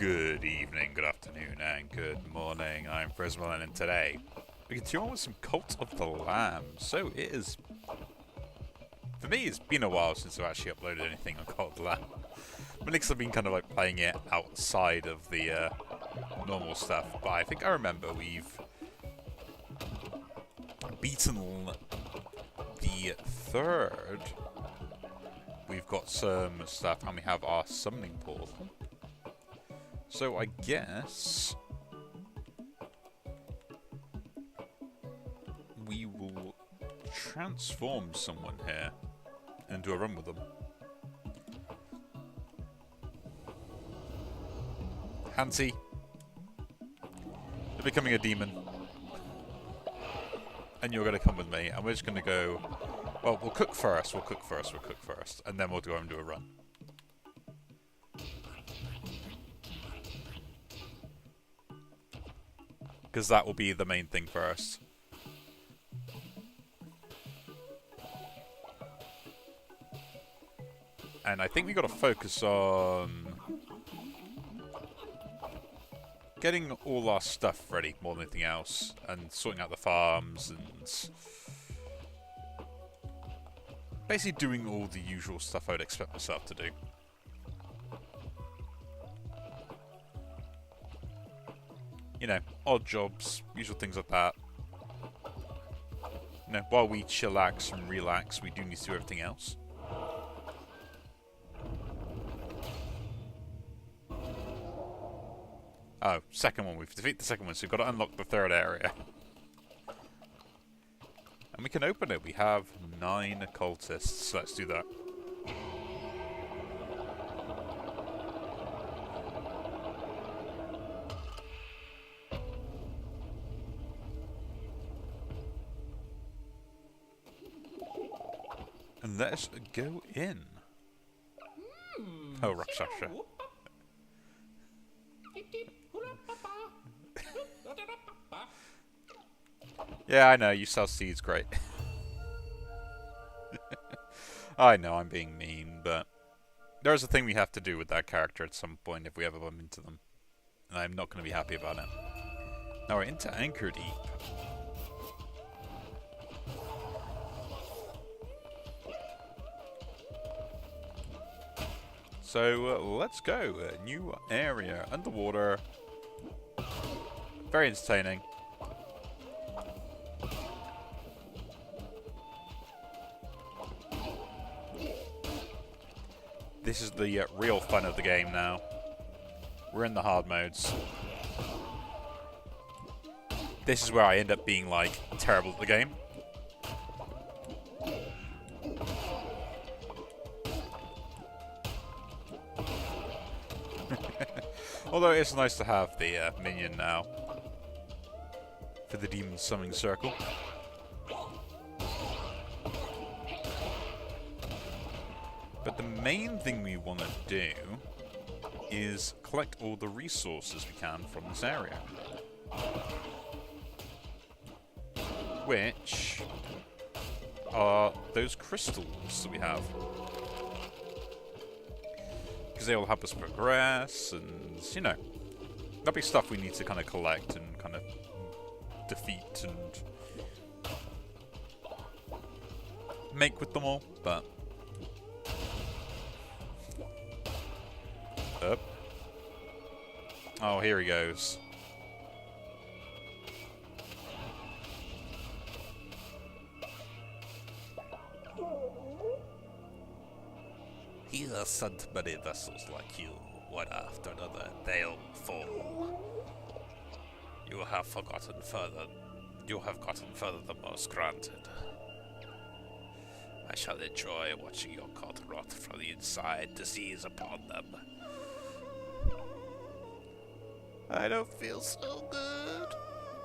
Good evening, good afternoon, and good morning. I'm Frisman, and today we continue on with some Cult of the Lamb. So it is, for me, it's been a while since I've actually uploaded anything on Cult of the Lamb. Because I've been kind of like playing it outside of the normal stuff. But I think I remember we've beaten the third. We've got some stuff, and we have our summoning portal. So I guess we will transform someone here and do a run with them. Hansi, you're becoming a demon. And you're going to come with me, and we're just going to go... Well, we'll cook first, and then we'll go and do a run. Because that will be the main thing first. And I think we got to focus on getting all our stuff ready more than anything else, and sorting out the farms, and basically doing all the usual stuff I'd expect myself to do. You know, odd jobs, usual things like that. You know, while we chillax and relax, we do need to do everything else. Oh, second one. We've defeated the second one, so we've got to unlock the third area. And we can open it. We have 9 cultists, so let's do that. And let's go in. Oh, Rakshasha. Yeah, I know, you sell seeds, great. I know, I'm being mean, but there's a thing we have to do with that character at some point if we ever bump into them. And I'm not going to be happy about it. Now we're into Anchor Deep. So let's go. A new area, underwater. Very entertaining. This is the real fun of the game now. We're in the hard modes. This is where I end up being like terrible at the game. Although it's nice to have the minion now for the demon summoning circle. But the main thing we want to do is collect all the resources we can from this area. Which are those crystals that we have. Because they will help us progress, and, you know, that'll be stuff we need to kind of collect and kind of defeat and make with them all, but... Up. Oh, here he goes. He has sent many vessels like you, one after another, they'll fall. You have gotten further than most granted. I shall enjoy watching your cult rot from the inside, disease upon them. I don't feel so good.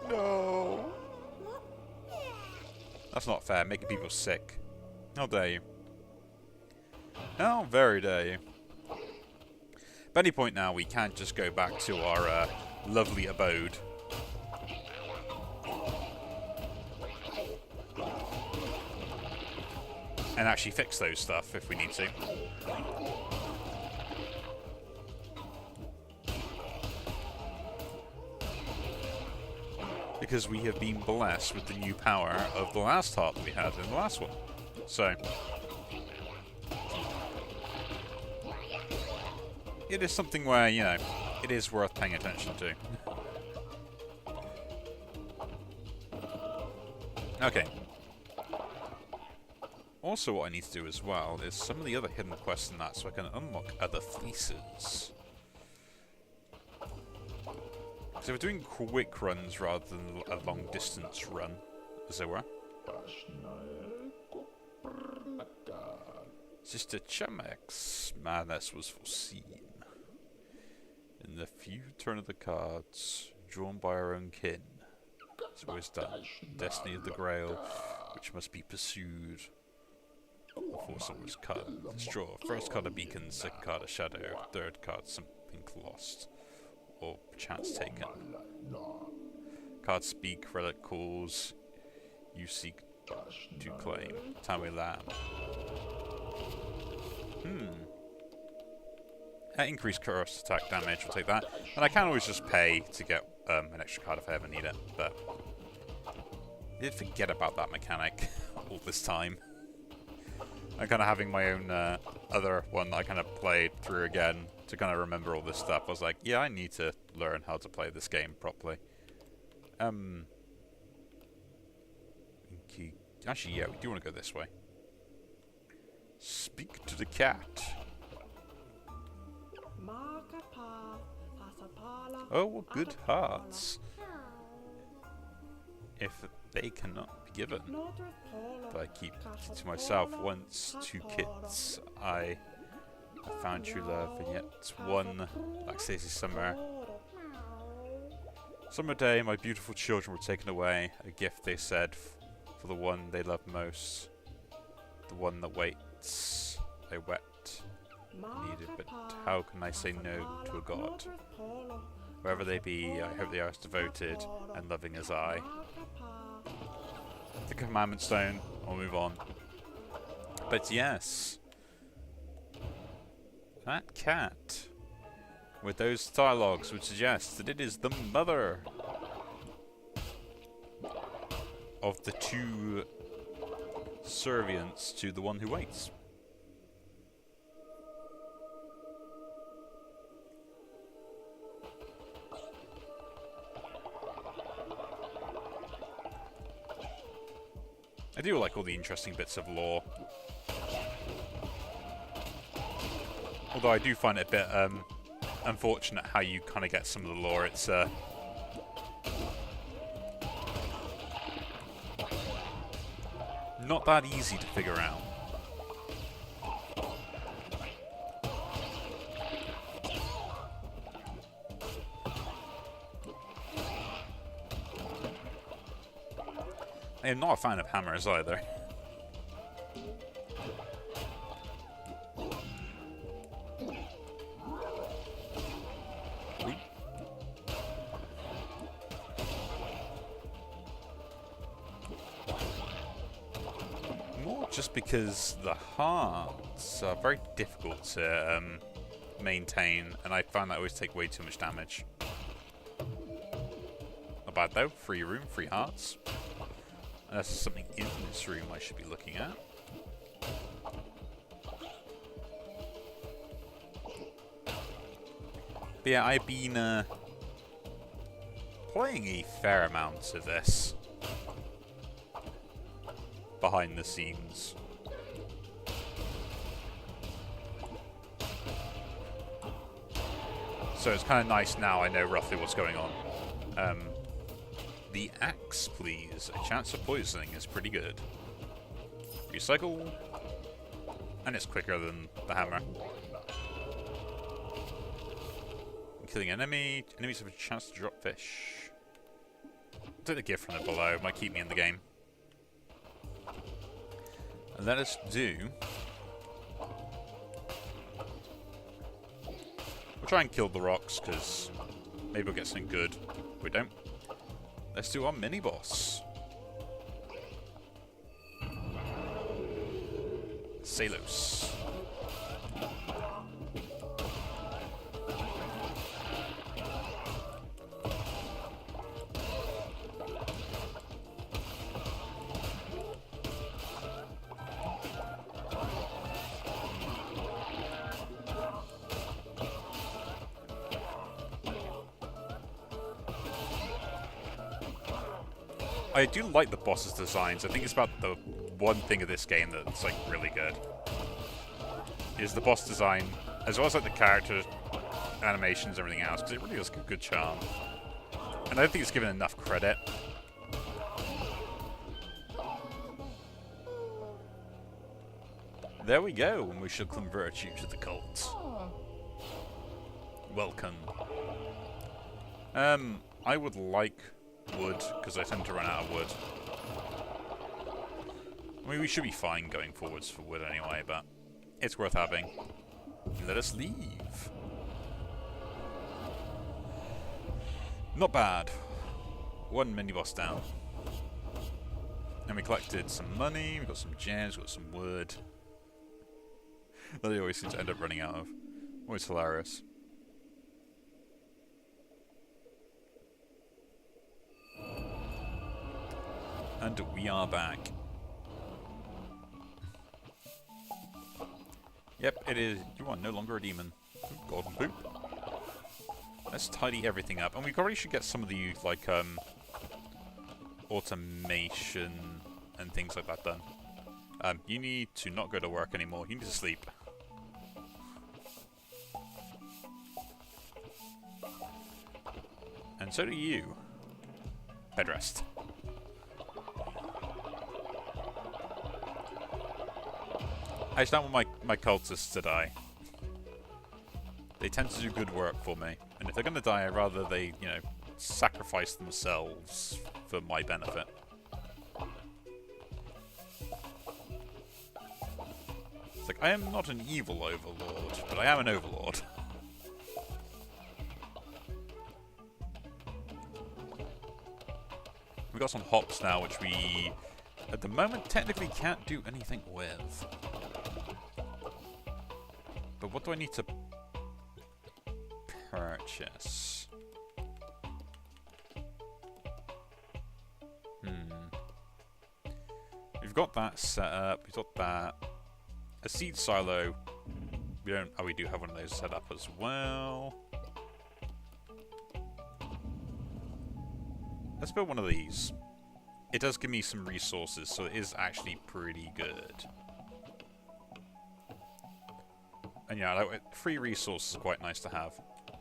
No. That's not fair, making people sick. How dare you? How very dare you? At any point now, we can't just go back to our lovely abode. And actually fix those stuff if we need to. because we have been blessed with the new power of the last heart that we had in the last one. So it is something where, you know, it is worth paying attention to. Okay. Also, what I need to do as well is some of the other hidden quests in that, so I can unlock other fleeces. So we're doing quick runs rather than a long distance run, as it were. Sister Chemek's madness was foreseen. In the few turn of the cards, drawn by our own kin. It's always done. Destiny of the Grail, which must be pursued. The four swords card, straw. First card a beacon, second card a shadow, third card something lost. Or chance taken. Cards speak, relic calls, you seek to claim. Tammy Lamb. Increased curse attack damage, we'll take that. And I can always just pay to get an extra card if I ever need it, but I did forget about that mechanic all this time. I'm kind of having my own other one that I kind of played through again to kind of remember all this stuff. I was like, yeah, I need to learn how to play this game properly. Actually, yeah, we do want to go this way. Speak to the cat. Oh, what good hearts. If they cannot be given, but I keep to myself. Once 2 kids, I found true love, and yet one, like Stacey Summer. Summer day, my beautiful children were taken away. A gift, they said, for the one they love most. The one that waits. They wept, needed, but how can I say no to a god? Wherever they be, I hope they are as devoted and loving as I. The commandment stone, I'll move on. But yes, that cat with those dialogues would suggest that it is the mother of the 2 servants to the one who waits. I do like all the interesting bits of lore. Although I do find it a bit unfortunate how you kind of get some of the lore. It's not that easy to figure out. I am not a fan of hammers either. More just because the hearts are very difficult to maintain, and I find that I always take way too much damage. Not bad though. Free room, free hearts. Unless there's something in this room I should be looking at. But yeah, I've been playing a fair amount of this behind the scenes. So it's kind of nice now I know roughly what's going on. The axe, please. A chance of poisoning is pretty good. Recycle. And it's quicker than the hammer. Killing enemy. Enemies have a chance to drop fish. Take the gift from it below. Might keep me in the game. And let us do... We'll try and kill the rocks, because maybe we'll get something good. If we don't. Let's do our mini-boss. Salos. I do like the boss's designs. I think it's about the one thing of this game that's like really good. Is the boss design, as well as like the character animations and everything else, because it really does a good charm. And I don't think it's given enough credit. There we go, and we shall convert you to the cult. Welcome. I would like wood, because I tend to run out of wood. I mean, we should be fine going forwards for wood anyway, but it's worth having. Let us leave. Not bad. One mini-boss down. And we collected some money, we got some gems, we got some wood. That they always seem to end up running out of. Always hilarious. And we are back. Yep, it is. You are no longer a demon. Golden poop. Let's tidy everything up. And we probably should get some of the, like, automation and things like that done. You need to not go to work anymore. You need to sleep. And so do you. Bed rest. I just don't want my cultists to die. They tend to do good work for me. And if they're going to die, I'd rather they, you know, sacrifice themselves for my benefit. It's like, I am not an evil overlord, but I am an overlord. We got some hops now, which we, at the moment, technically can't do anything with. But what do I need to purchase? We've got that set up. We've got that. A seed silo. We don't. Oh, we do have one of those set up as well. Let's build one of these. It does give me some resources, so it is actually pretty good. And yeah, like, free resources is quite nice to have.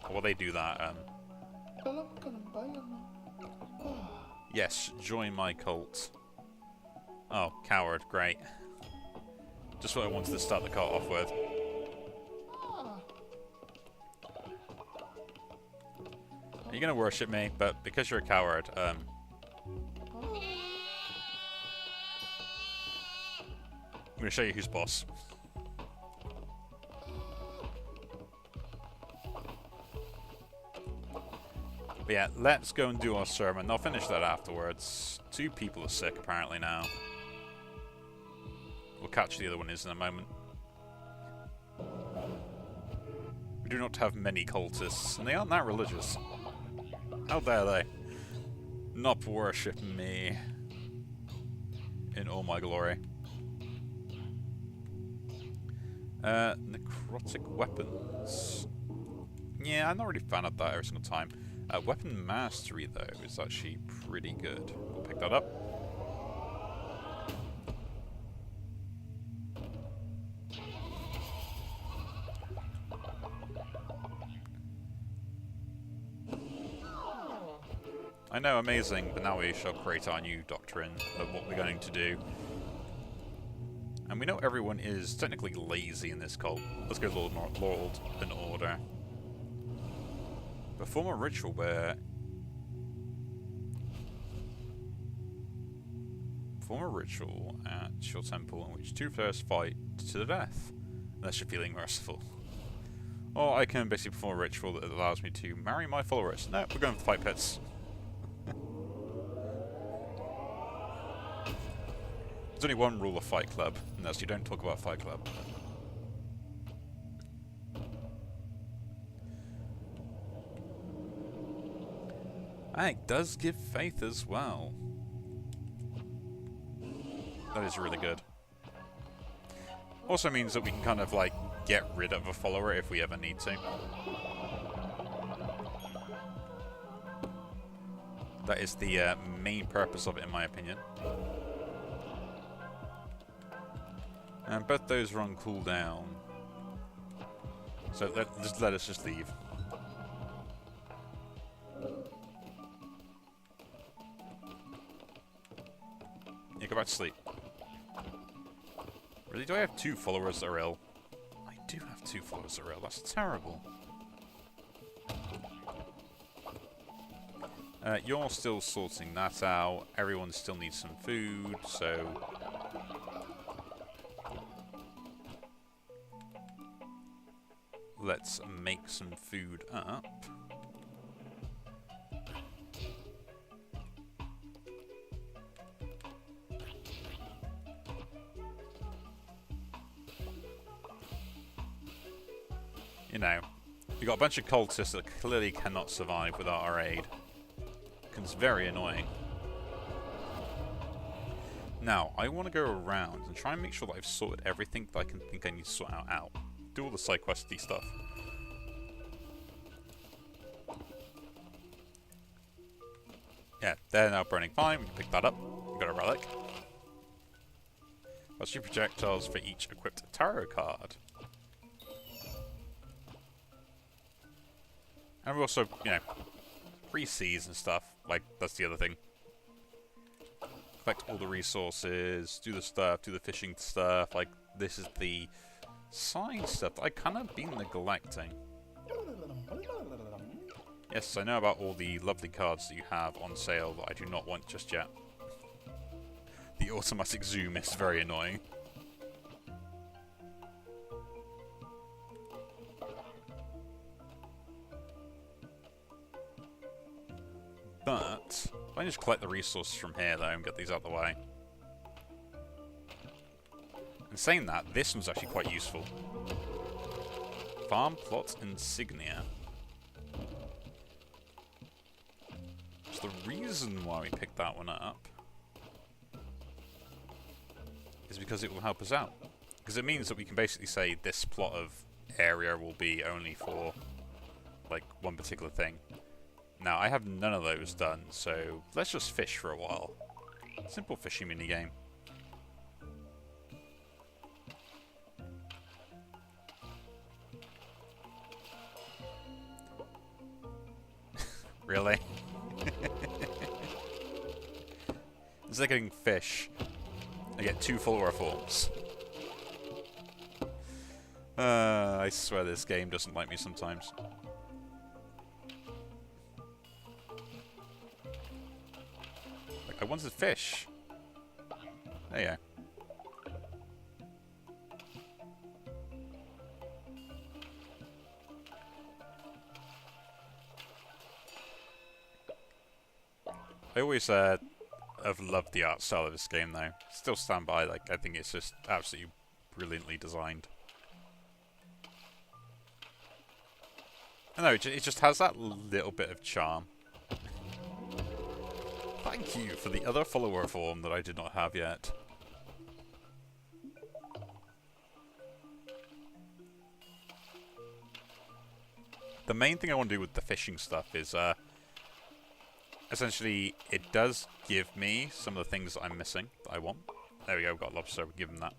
While they do that, yes, join my cult. Oh, coward, great. Just what I wanted to start the cult off with. You're gonna worship me, but because you're a coward, I'm gonna show you who's boss. But yeah, let's go and do our sermon. I'll finish that afterwards. 2 people are sick apparently now. We'll catch the other one in a moment. We do not have many cultists, and they aren't that religious. How dare they not worship me in all my glory. Necrotic weapons. Yeah, I'm not really a fan of that every single time. Weapon mastery, though, is actually pretty good. We'll pick that up. I know, amazing, but now we shall create our new doctrine of what we're going to do. And we know everyone is technically lazy in this cult. Let's go Lord and Order. Perform a ritual where... Perform a ritual at your temple in which 2 players fight to the death, unless you're feeling merciful. Or I can basically perform a ritual that allows me to marry my followers. No, we're going for fight pits. There's only one rule of Fight Club, and that's you don't talk about Fight Club. It does give faith as well. That is really good. Also means that we can kind of like get rid of a follower if we ever need to. That is the main purpose of it, in my opinion. And both those are on cooldown. So let us just leave. Yeah, go back to sleep. Really? Do I have 2 followers that are ill? I do have 2 followers that are ill. That's terrible. You're still sorting that out. Everyone still needs some food, so... let's make some food up. You know, we've got a bunch of cultists that clearly cannot survive without our aid. It's very annoying. Now, I want to go around and try and make sure that I've sorted everything that I can think I need to sort out. Do all the side questy stuff. Yeah, they're now burning fine. We can pick that up. We've got a relic. Plus 2 projectiles for each equipped tarot card. And we also, you know, free seas and stuff. Like, that's the other thing. Collect all the resources, do the stuff, do the fishing stuff. Like, this is the side stuff that I kind of been neglecting. Yes, I know about all the lovely cards that you have on sale that I do not want just yet. The automatic zoom is very annoying. But if I just collect the resources from here, though, and get these out of the way. And saying that, this one's actually quite useful. Farm plot insignia. So the reason why we picked that one up is because it will help us out. Because it means that we can basically say this plot of area will be only for, like, one particular thing. Now, I have none of those done, so let's just fish for a while. Simple fishing minigame. Really? It's like getting fish. I get 2 follower forms. I swear this game doesn't like me sometimes. I wanted fish. There you go. I always have loved the art style of this game, though. Still stand by, like, I think it's just absolutely brilliantly designed. I know, it just has that little bit of charm. Thank you for the other follower form that I did not have yet. The main thing I want to do with the fishing stuff is, essentially, it does give me some of the things that I'm missing that I want. There we go, we've got lobster, we'll give him that.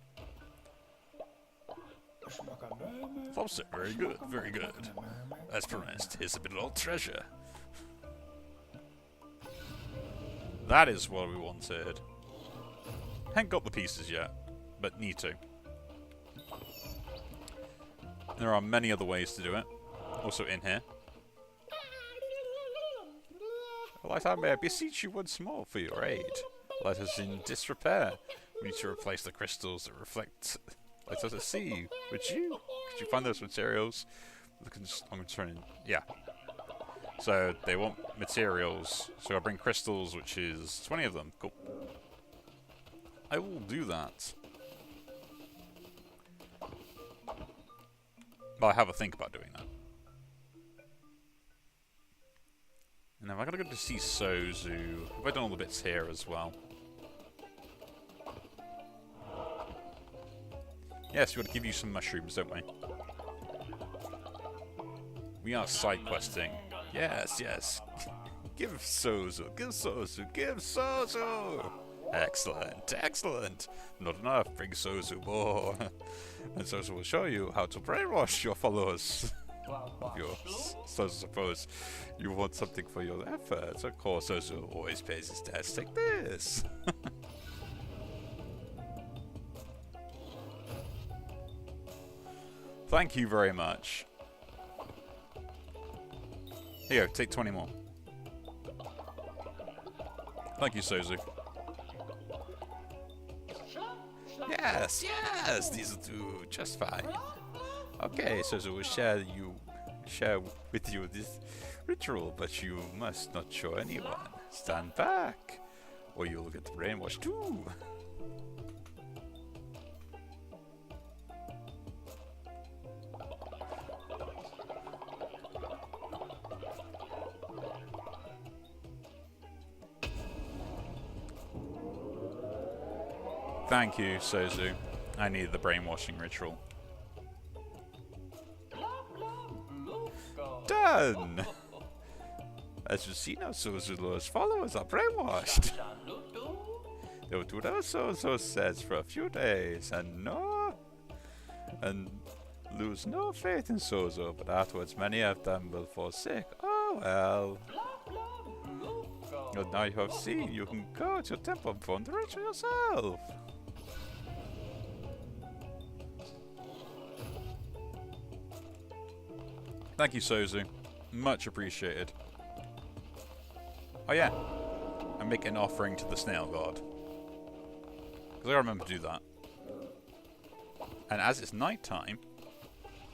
Lobster, very good, very good. As promised, here's a bit of old treasure. That is what we wanted. Haven't got the pieces yet, but need to. There are many other ways to do it. Also in here. Light, I may beseech you once more for your aid. Light is in disrepair. We need to replace the crystals that reflect light as a sea. Would you? Could you find those materials? I'm returning. Yeah. So they want materials. So I'll bring crystals, which is 20 of them. Cool. I will do that. But I have a think about doing that. And now I gotta go to see Sozu. Have I done all the bits here as well? Yes, we gotta give you some mushrooms, don't we? We are side questing. Yes, yes. Give Sozu, give Sozu, give Sozu! Excellent, excellent! Not enough, bring Sozu more. And Sozu will show you how to brainwash your followers of yours. So suppose you want something for your efforts. Of course, Sozu always pays his debts. Take this! Thank you very much. Here you go, take 20 more. Thank you, Sozu. Yes, yes, these will do just fine. Okay, Sozu will share with you this ritual, but you must not show anyone. Stand back, or you'll get brainwashed too. Thank you, Sozu. I needed the brainwashing ritual. Done! As you see now, Sozu's followers are brainwashed. They will do whatever Sozu says for a few days and lose no faith in Sozu, but afterwards many of them will fall sick. Oh well. But now you have seen, you can go to your temple and perform the ritual yourself. Thank you, Sozu. Much appreciated. Oh yeah, I make an offering to the snail god. Because I remember to do that. And as it's night time,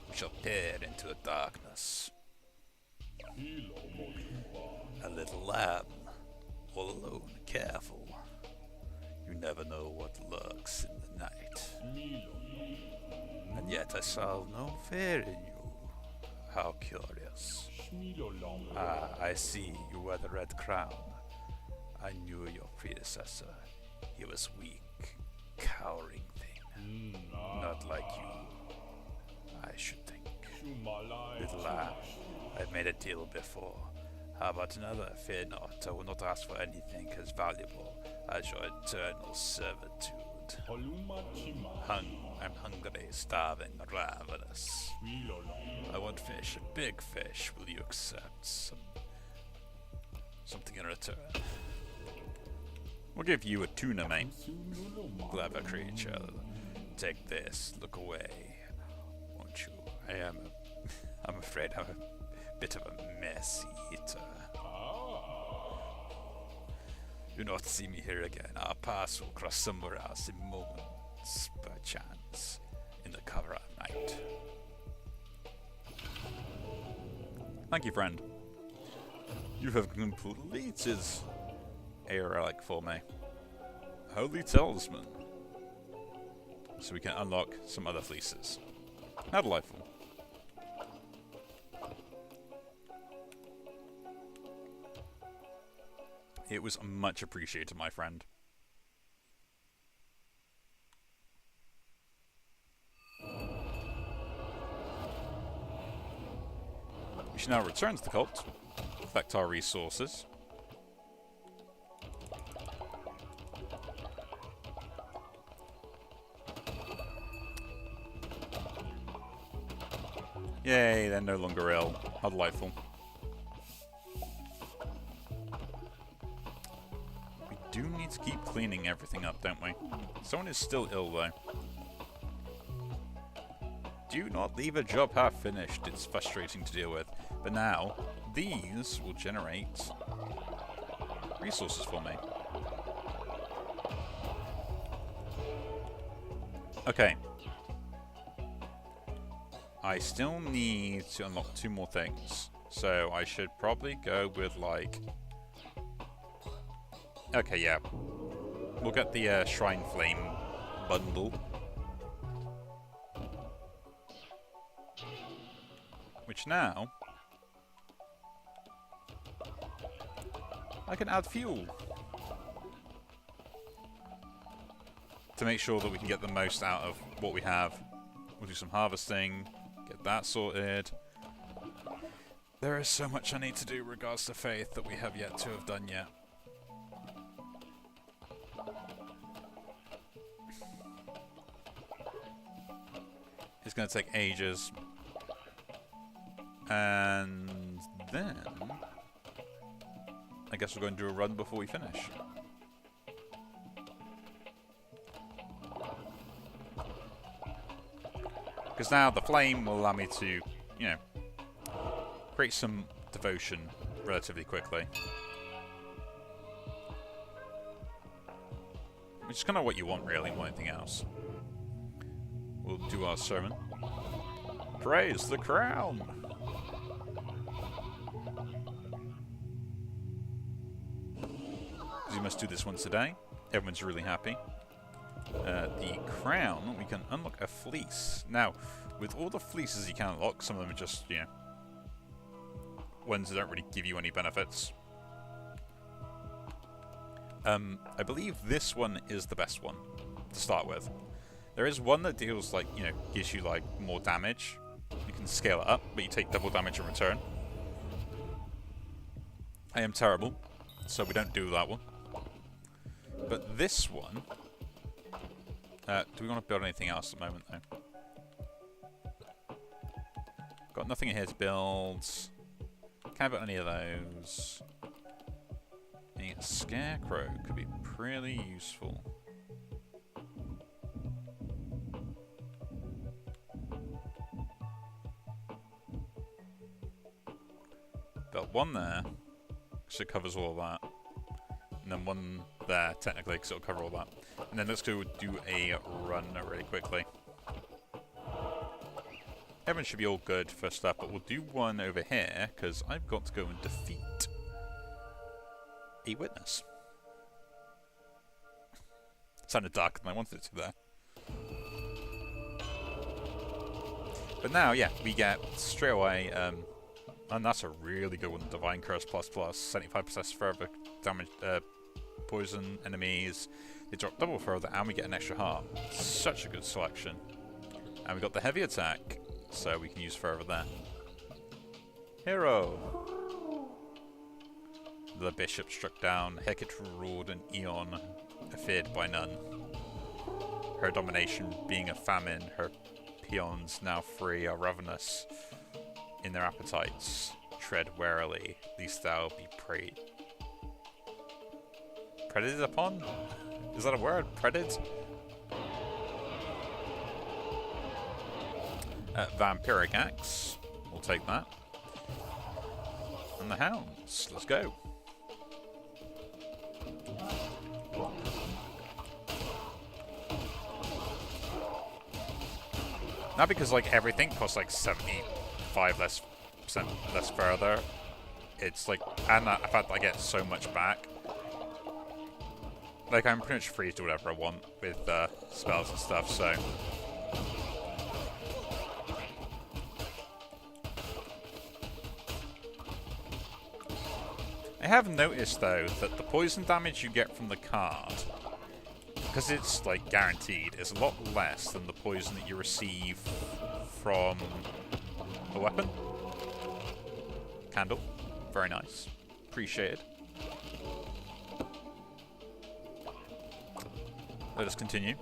we shall peer into the darkness. A little lamb, all alone, careful. You never know what lurks in the night. And yet I saw no fear in you. How curious. Ah, I see you wear the red crown. I knew your predecessor. He was weak, cowering thing. Not like you, I should think. Little lamb, I've made a deal before. How about another? Fear not, I will not ask for anything as valuable as your eternal servitude. I'm hungry, starving, ravenous. I want fish, a big fish. Will you accept something in return? We'll give you a tuna, mate. Clever creature. Take this. Look away, won't you? I'm afraid I'm a bit of a messy eater. Do not see me here again. Our paths will cross somewhere else in moments, perchance, in the cover of night. Thank you, friend. You have completed a relic for me. Holy Talisman. So we can unlock some other fleeces. How delightful. It was much appreciated, my friend. We should now return to the cult, collect our resources. Yay, they're no longer ill. How delightful. We do need to keep cleaning everything up, don't we? Someone is still ill, though. Do not leave a job half finished. It's frustrating to deal with. But now, these will generate resources for me. Okay. I still need to unlock 2 more things. So I should probably go with, like... Okay, yeah. We'll get the Shrine Flame bundle. Which now... I can add fuel. To make sure that we can get the most out of what we have. We'll do some harvesting. Get that sorted. There is so much I need to do regards to faith that we have yet to have done yet. It's going to take ages. And then I guess we're going to do a run before we finish. Because now the flame will allow me to, you know, create some devotion relatively quickly. Which is kind of what you want, really, more than anything else. We'll do our sermon. Praise the crown! We must do this once a day. Everyone's really happy. The crown, we can unlock a fleece. Now, with all the fleeces you can unlock, some of them are just, you know, ones that don't really give you any benefits. I believe this one is the best one to start with. There is one that deals, like, you know, gives you, like, more damage. You can scale it up, but you take double damage in return. I am terrible, so we don't do that one. But this one... do we want to build anything else at the moment, though? Got nothing in here to build. Can't build any of those. A scarecrow could be pretty useful. Built one there, because it covers all of that. And then one there, technically, because it'll cover all that. And then let's go do a run really quickly. Everyone should be all good first up, but we'll do one over here, because I've got to go and defeat a witness. It sounded darker than I wanted it to there. But now, yeah, we get straight away, and that's a really good one, Divine Curse ++, 75% further damage, poison enemies. They drop double further, and we get an extra heart. Such a good selection. And we got the heavy attack, so we can use further there. Hero! The bishop struck down, Hecate ruled an eon, feared by none. Her domination being a famine, her peons now free are ravenous in their appetites. Tread warily, lest thou be preyed. Predated upon? Is that a word? Preded? Vampiric Axe. We'll take that. And the hounds. Let's go. Now because like everything costs like 75% less further, it's like, and the fact that I get so much back, like I'm pretty much free to do whatever I want with spells and stuff, so. I have noticed though that the poison damage you get from the card, because it's like guaranteed, is a lot less than the poison that you receive from a weapon. Candle. Very nice. Appreciated. Let us continue.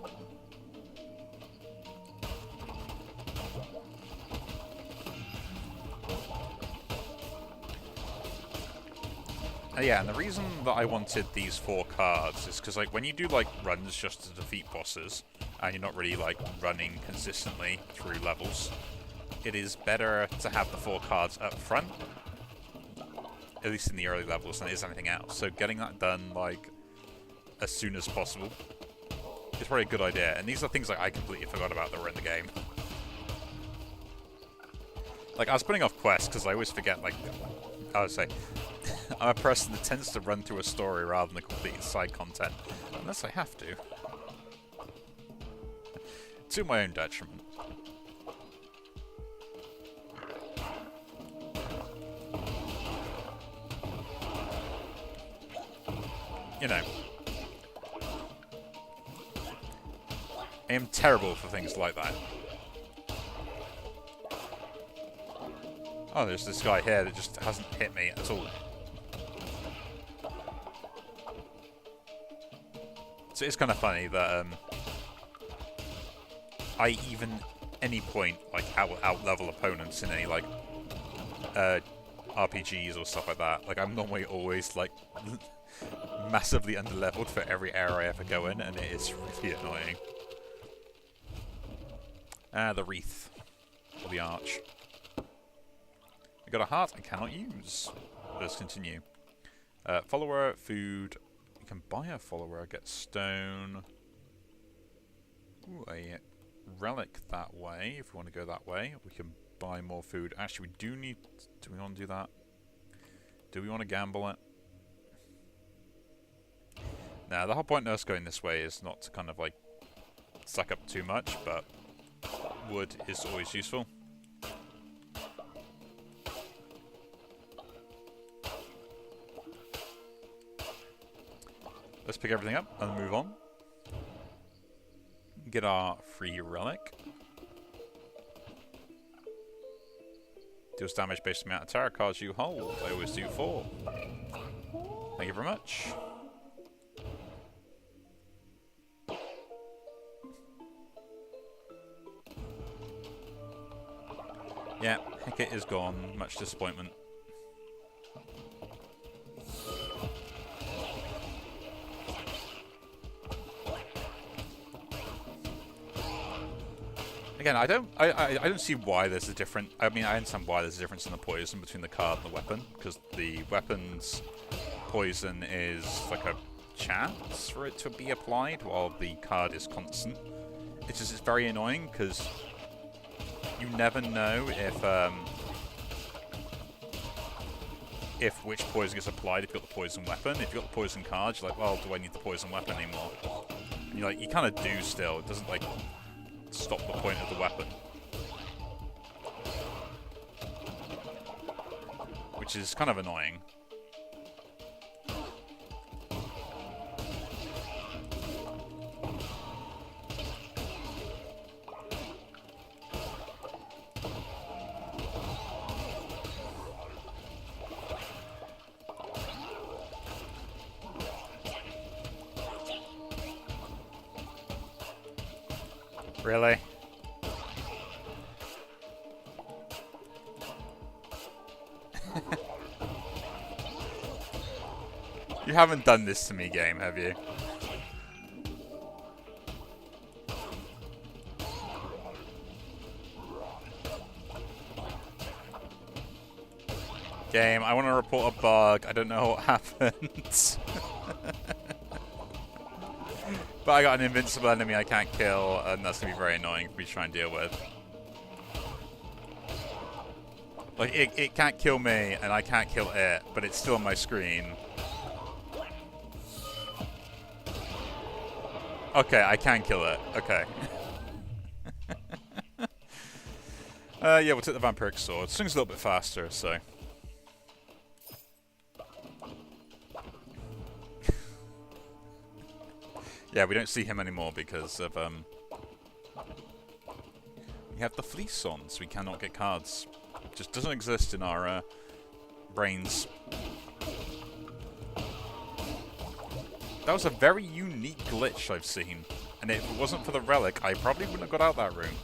Yeah, and the reason that I wanted these 4 cards is because, like, when you do, like, runs just to defeat bosses, and you're not really, like, running consistently through levels, it is better to have the 4 cards up front, at least in the early levels, than it is anything else. So getting that done, like, as soon as possible is probably a good idea. And these are things, like, I completely forgot about that were in the game. Like, I was putting off quests because I always forget, like, I would say, I'm a person that tends to run through a story rather than complete side content, unless I have to. To my own detriment. You know. I am terrible for things like that. Oh, there's this guy here that just hasn't hit me at all. So it's kind of funny that I even any point like out level opponents in any like RPGs or stuff like that. Like I'm normally always like massively underleveled for every area I ever go in, and it is really annoying. The wreath or the arch. We got a heart I cannot use. Let's continue. Follower, food. You can buy a follower, get stone. Ooh, a relic that way. If we want to go that way, we can buy more food. Actually, we do need... Do we want to do that? Do we want to gamble it? Now, the whole point of us going this way is not to kind of like suck up too much, but wood is always useful. Let's pick everything up and move on. Get our free relic. Deals damage based on the amount of tarot cards you hold. I always do 4. Thank you very much. Yeah, Hecate is gone. Much disappointment. Again, I don't see why there's a difference. I mean, I understand why there's a difference in the poison between the card and the weapon, because the weapon's poison is like a chance for it to be applied, while the card is constant. It's just, it's very annoying because you never know if which poison gets applied if you've got the poison weapon. If you've got the poison card, you're like, well, do I need the poison weapon anymore? And you're like, you kind of do still. It doesn't like stop the point of the weapon, which is kind of annoying. Really? You haven't done this to me, game, have you? Game, I want to report a bug. I don't know what happened. But I got an invincible enemy I can't kill, and that's going to be very annoying for me to try and deal with. Like, it can't kill me, and I can't kill it, but it's still on my screen. Okay, I can kill it. Okay. Yeah, we'll take the Vampiric Sword. Swings a little bit faster, so... Yeah, we don't see him anymore because of, we have the fleece on, so we cannot get cards. It just doesn't exist in our, brains. That was a very unique glitch I've seen, and if it wasn't for the relic, I probably wouldn't have got out that room.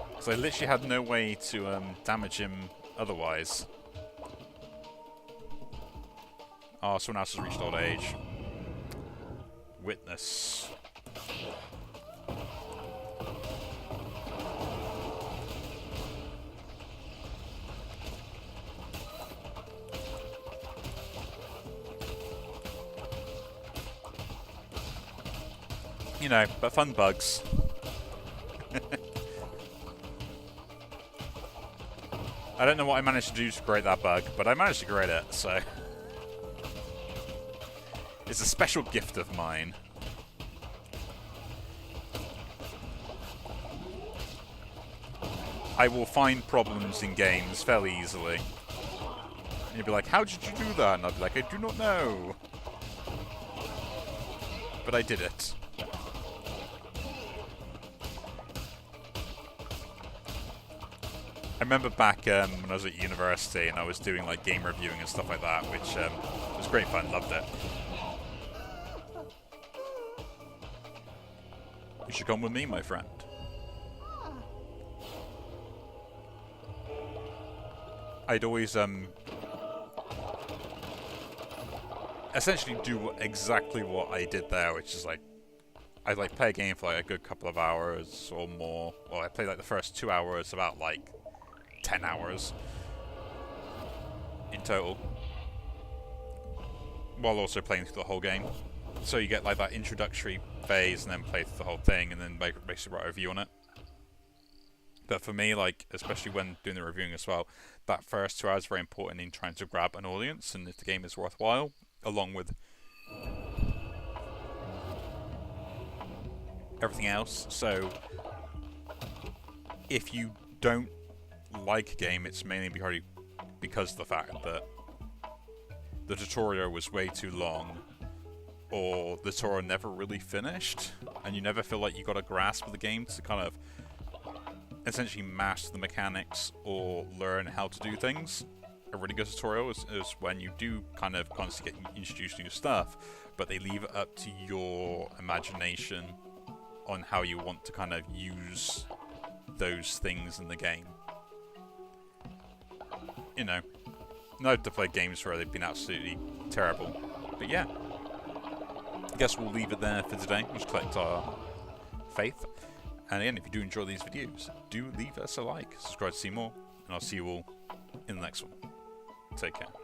Because I literally had no way to, damage him otherwise. Oh, someone else has reached old age. Witness. You know, but fun bugs. I don't know what I managed to do to create that bug, but I managed to create it, so... It's a special gift of mine. I will find problems in games fairly easily. And you'll be like, how did you do that? And I'll be like, I do not know. But I did it. remember back when I was at university and I was doing like game reviewing and stuff like that, which was great fun, loved it. You should come with me, my friend. I'd always essentially do exactly what I did there, which is like I'd like play a game for like a good couple of hours or more. Well, I played like the first 2 hours, about like 10 hours in total, while also playing through the whole game. So you get like that introductory phase and then play through the whole thing and then basically write a review on it. But for me, like, especially when doing the reviewing as well, that first 2 hours is very important in trying to grab an audience and if the game is worthwhile, along with everything else. So if you don't like a game, it's mainly because of the fact that the tutorial was way too long, or the tutorial never really finished, and you never feel like you got a grasp of the game to kind of essentially master the mechanics or learn how to do things. A really good tutorial is when you do kind of constantly get introduced to new stuff, but they leave it up to your imagination on how you want to kind of use those things in the game. You know, not to play games where they've been absolutely terrible. But yeah, I guess we'll leave it there for today. We'll just collect our faith. And again, if you do enjoy these videos, do leave us a like, subscribe to see more, and I'll see you all in the next one. Take care.